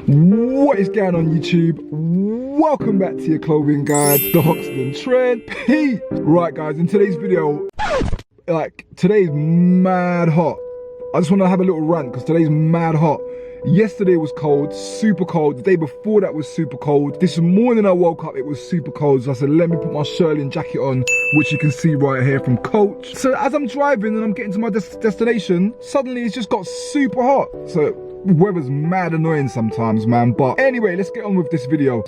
What is going on YouTube? Welcome back to your clothing guide, the Hoxton Trend Pete. Right guys, in today's video, today's mad hot. I just want to have a little rant because today's mad hot. Yesterday was cold, super cold. The day before that was super cold. This morning I woke up, it was super cold. So I said, let me put my Shirley jacket on, which you can see right here from Coach. So as I'm driving and I'm getting to my destination, suddenly it's just got super hot. So weather's mad annoying sometimes, man. But anyway, let's get on with this video.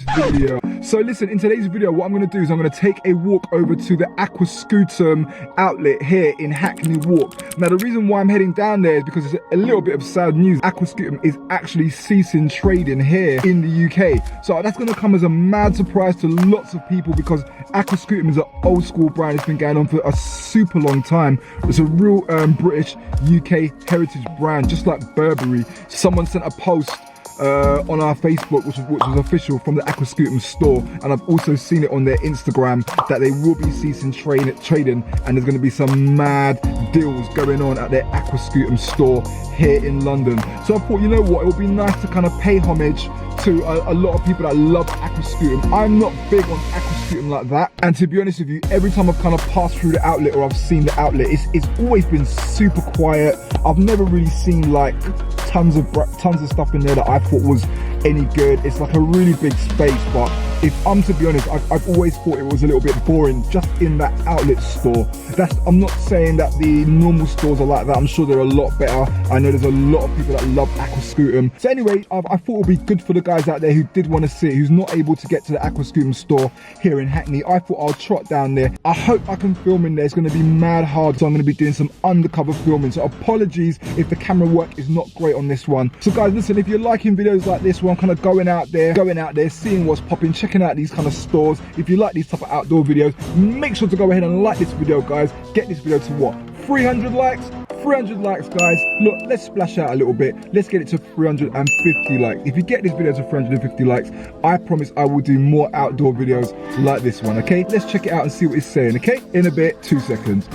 So listen, in today's video, what I'm going to do is I'm going to take a walk over to the Aquascutum outlet here in Hackney Walk. Now, the reason why I'm heading down there is because it's a little bit of sad news. Aquascutum is actually ceasing trading here in the UK. So that's going to come as a mad surprise to lots of people because Aquascutum is an old school brand. It's been going on for a super long time. It's a real British UK heritage brand, just like Burberry. Someone sent a post on our Facebook, which was official from the Aquascutum store, and I've also seen it on their Instagram that they will be ceasing trading, and there's going to be some mad deals going on at their Aquascutum store here in London. So I thought, you know what, it would be nice to kind of pay homage to a lot of people that love Aquascutum. I'm not big on Aquascutum like that, and to be honest with you, every time I've kind of passed through the outlet or I've seen the outlet, it's always been super quiet. I've never really seen like tons of stuff in there that I thought was any good. It's like a really big space, but if I'm to be honest, I've always thought it was a little bit boring just in that outlet store. I'm not saying that the normal stores are like that. I'm sure they're a lot better. I know there's a lot of people that love Aquascutum. So anyway, I thought it would be good for the guys out there who did want to see it, who's not able to get to the Aquascutum store here in Hackney. I thought I'll trot down there. I hope I can film in there. It's going to be mad hard, so I'm going to be doing some undercover filming. So apologies if the camera work is not great on this one. So guys, listen, if you're liking videos like this where I'm kind of going out there, seeing what's popping, checking out these kind of stores, if you like these type of outdoor videos, make sure to go ahead and like this video, guys. Get this video to what? 300 likes? 300 likes, guys. Look, let's splash out a little bit. Let's get it to 350 likes. If you get this video to 350 likes, I promise I will do more outdoor videos like this one, okay? Let's check it out and see what it's saying, okay? In a bit, 2 seconds.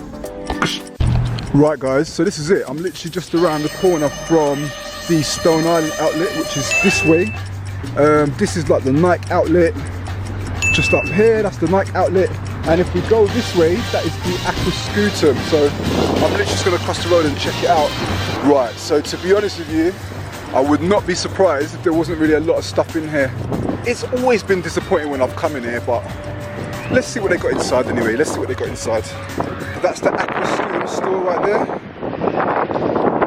Right, guys, so this is it. I'm literally just around the corner from the Stone Island outlet, which is this way. This is like the Nike outlet. Just up here, that's the Nike outlet. And if we go this way, that is the Aquascutum. So I'm literally just gonna cross the road and check it out. Right, so to be honest with you, I would not be surprised if there wasn't really a lot of stuff in here. It's always been disappointing when I've come in here, but let's see what they got inside anyway. Let's see what they got inside. That's the Aquascutum store right there.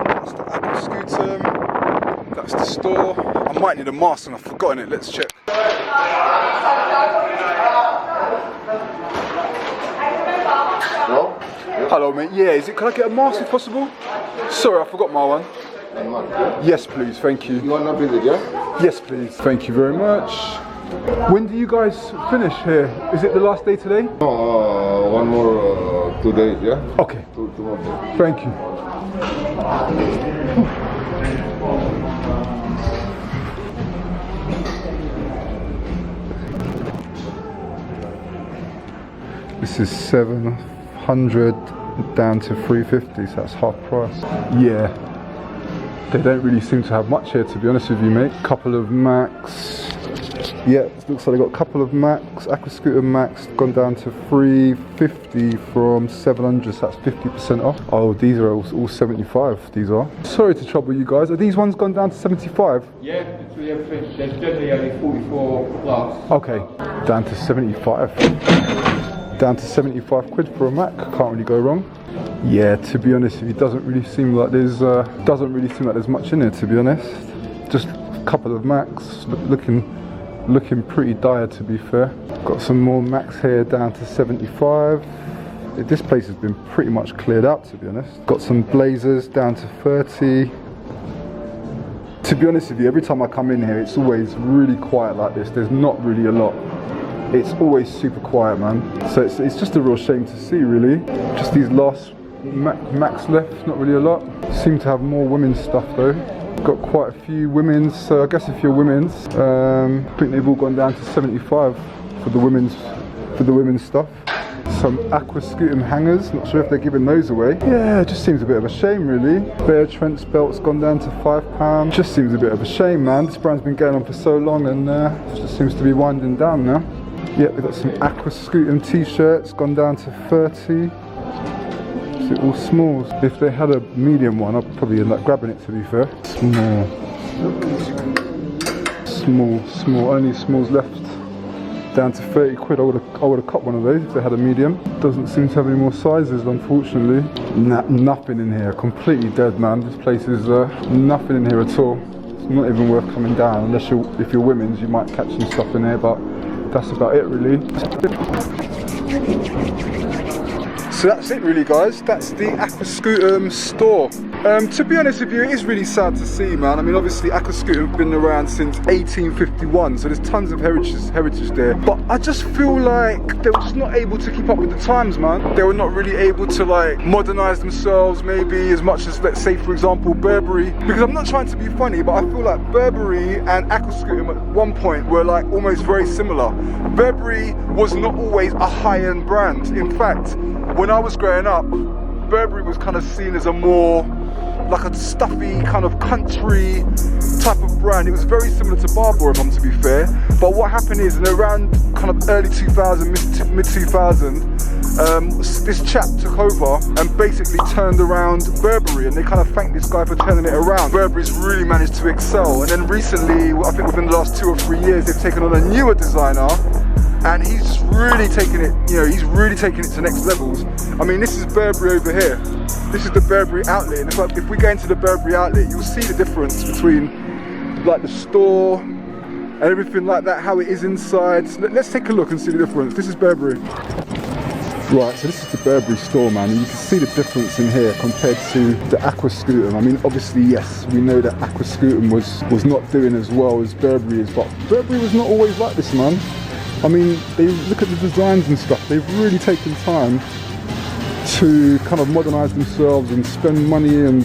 That's the Aquascutum. That's the store. I might need a mask and I've forgotten it. Let's check. Hello? Hello, mate. Yeah, can I get a mask if possible? Sorry, I forgot my one. Yes, please. Thank you. You want to visit, yeah? Yes, please. Thank you very much. When do you guys finish here? Is it the last day today? No, one more 2 days, yeah? Okay. Two more days. Thank you. This is 700 down to 350, so that's half price. Yeah, they don't really seem to have much here, to be honest with you, mate. Couple of Max. Yeah, it looks like they got a couple of Max. Aquascutum Max gone down to 350 from 700, so that's 50% off. Oh, these are all 75, these are. Sorry to trouble you guys. Are these ones gone down to 75? Yeah, there's generally only 44 plus. Okay, down to 75. Down to 75 quid for a Mac. Can't really go wrong. Yeah, to be honest, it doesn't really seem like there's much in it, to be honest. Just a couple of Macs, looking pretty dire, to be fair. Got some more Macs here down to 75. This place has been pretty much cleared out, to be honest. Got some Blazers down to 30. To be honest with you, every time I come in here, it's always really quiet like this. There's not really a lot. It's always super quiet, man. So it's just a real shame to see, really. Just these last Macs left, not really a lot. Seem to have more women's stuff though. Got quite a few women's, so I guess if you're women's, I think they've all gone down to 75 for the women's stuff. Some Aquascutum hangers, not sure if they're giving those away. Yeah, it just seems a bit of a shame really. Bare trench belt's gone down to £5. Just seems a bit of a shame, man. This brand's been going on for so long and it just seems to be winding down now. Yep, we've got some Aquascutum t-shirts, gone down to 30. So all smalls. If they had a medium one, I'd probably end up grabbing it, to be fair. Small, only smalls left. Down to 30 quid. I would have copped one of those if they had a medium. Doesn't seem to have any more sizes, unfortunately. Nothing in here, completely dead, man. This place is nothing in here at all. It's not even worth coming down, unless if you're women's, you might catch some stuff in here, but that's about it really. So that's it really, guys. That's the Aquascutum store. To be honest with you, it is really sad to see, man. I mean, obviously Aquascutum have been around since 1851, so there's tons of heritage there. But I just feel like they were just not able to keep up with the times, man. They were not really able to like modernize themselves maybe as much as, let's say, for example, Burberry. Because I'm not trying to be funny, but I feel like Burberry and Aquascutum at one point were like almost very similar. Burberry was not always a high-end brand. In fact, when I was growing up, Burberry was kind of seen as a more like a stuffy kind of country type of brand. It was very similar to Barbara, if I'm to be fair. But what happened is, in around kind of early 2000, mid 2000, this chap took over and basically turned around Burberry, and they kind of thanked this guy for turning it around. Burberry's really managed to excel, and then recently, I think within the last 2 or 3 years, they've taken on a newer designer. And he's just really taking it, you know, he's really taking it to next levels. I mean, this is Burberry over here. This is the Burberry outlet. And if we go into the Burberry outlet, you'll see the difference between like the store and everything like that, how it is inside. So let's take a look and see the difference. This is Burberry. Right, so this is the Burberry store, man, and you can see the difference in here compared to the Aquascutum. I mean, obviously, yes, we know that Aquascutum was not doing as well as Burberry is, but Burberry was not always like this, man. I mean, they look at the designs and stuff. They've really taken time to kind of modernize themselves and spend money, and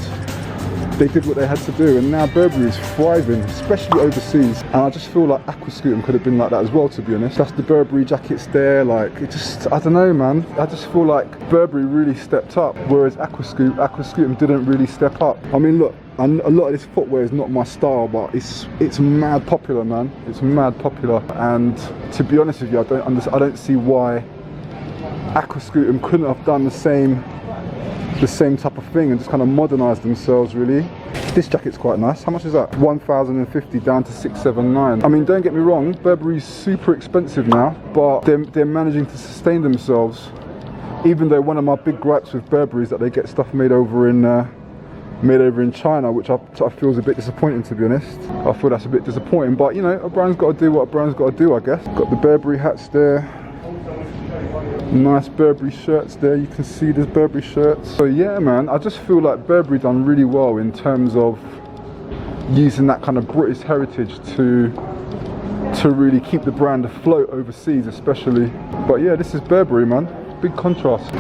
they did what they had to do. And now Burberry is thriving, especially overseas. And I just feel like Aquascutum could have been like that as well, to be honest. That's the Burberry jackets there. Like, it just, I don't know, man. I just feel like Burberry really stepped up, whereas Aquascutum didn't really step up. I mean, look. And a lot of this footwear is not my style, but it's mad popular, man. It's mad popular, and to be honest with you, I don't see why Aquascutum couldn't have done the same type of thing and just kind of modernized themselves, really. This jacket's quite nice. How much is that? 1,050 down to 679. I mean, don't get me wrong, Burberry's super expensive now, but they're managing to sustain themselves. Even though one of my big gripes with Burberry is that they get stuff made over in China, which I feel is a bit disappointing, to be honest. I feel that's a bit disappointing, but you know, a brand's got to do what a brand's got to do, I guess. Got the Burberry hats there. Nice Burberry shirts there, you can see there's Burberry shirts. So yeah, man, I just feel like Burberry done really well in terms of using that kind of British heritage to really keep the brand afloat overseas, especially. But yeah, this is Burberry, man. Big contrast.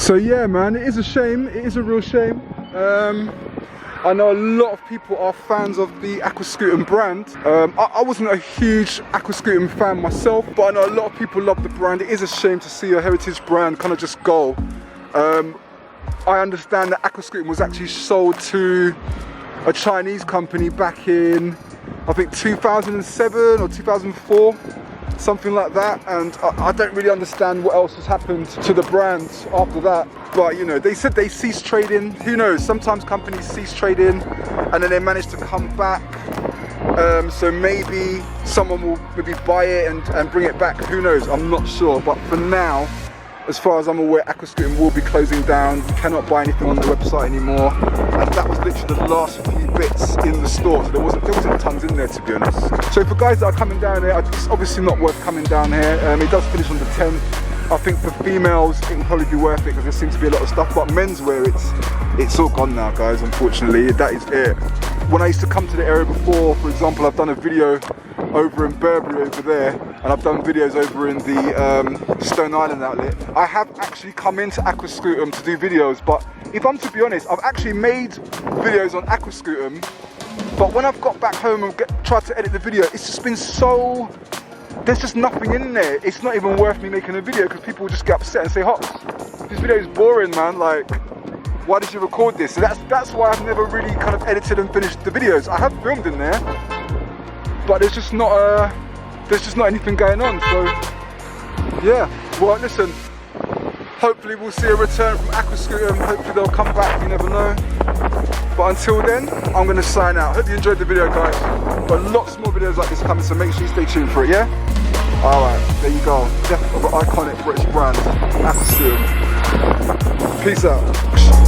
So yeah, man, it is a shame. It is a real shame. I know a lot of people are fans of the Aquascutum brand. I wasn't a huge Aquascutum fan myself, but I know a lot of people love the brand. It is a shame to see a heritage brand kind of just go. I understand that Aquascutum was actually sold to a Chinese company back in, I think, 2007 or 2004. Something like that, and I don't really understand what else has happened to the brand after that. But you know, they said they ceased trading. Who knows, sometimes companies cease trading and then they manage to come back. So maybe someone will maybe buy it and bring it back. Who knows, I'm not sure. But for now, as far as I'm aware, Aquascutum will be closing down. You cannot buy anything on the website anymore. And that was literally the last few bits in the store. So there wasn't tons in there, to be honest. So for guys that are coming down here, it's obviously not worth coming down here. It does finish on the 10th. I think for females, it will probably be worth it because there seems to be a lot of stuff. But menswear, it's all gone now, guys, unfortunately. That is it. When I used to come to the area before, for example, I've done a video over in Burberry over there, and I've done videos over in the Stone Island outlet. I have actually come into Aquascutum to do videos, but if I'm to be honest, I've actually made videos on Aquascutum, but when I've got back home and tried to edit the video, it's just been so there's just nothing in there. It's not even worth me making a video because people will just get upset and say, Hox, this video is boring, man. Like, why did you record this? So that's why I've never really kind of edited and finished the videos. I have filmed in there, but there's just not anything going on. So yeah, well listen, hopefully we'll see a return from Aquascutum. Hopefully they'll come back, you never know. But until then, I'm gonna sign out. Hope you enjoyed the video, guys. Got lots more videos like this coming, so make sure you stay tuned for it, yeah? Alright, there you go. Death of an iconic British brand, Aquascutum. Peace out.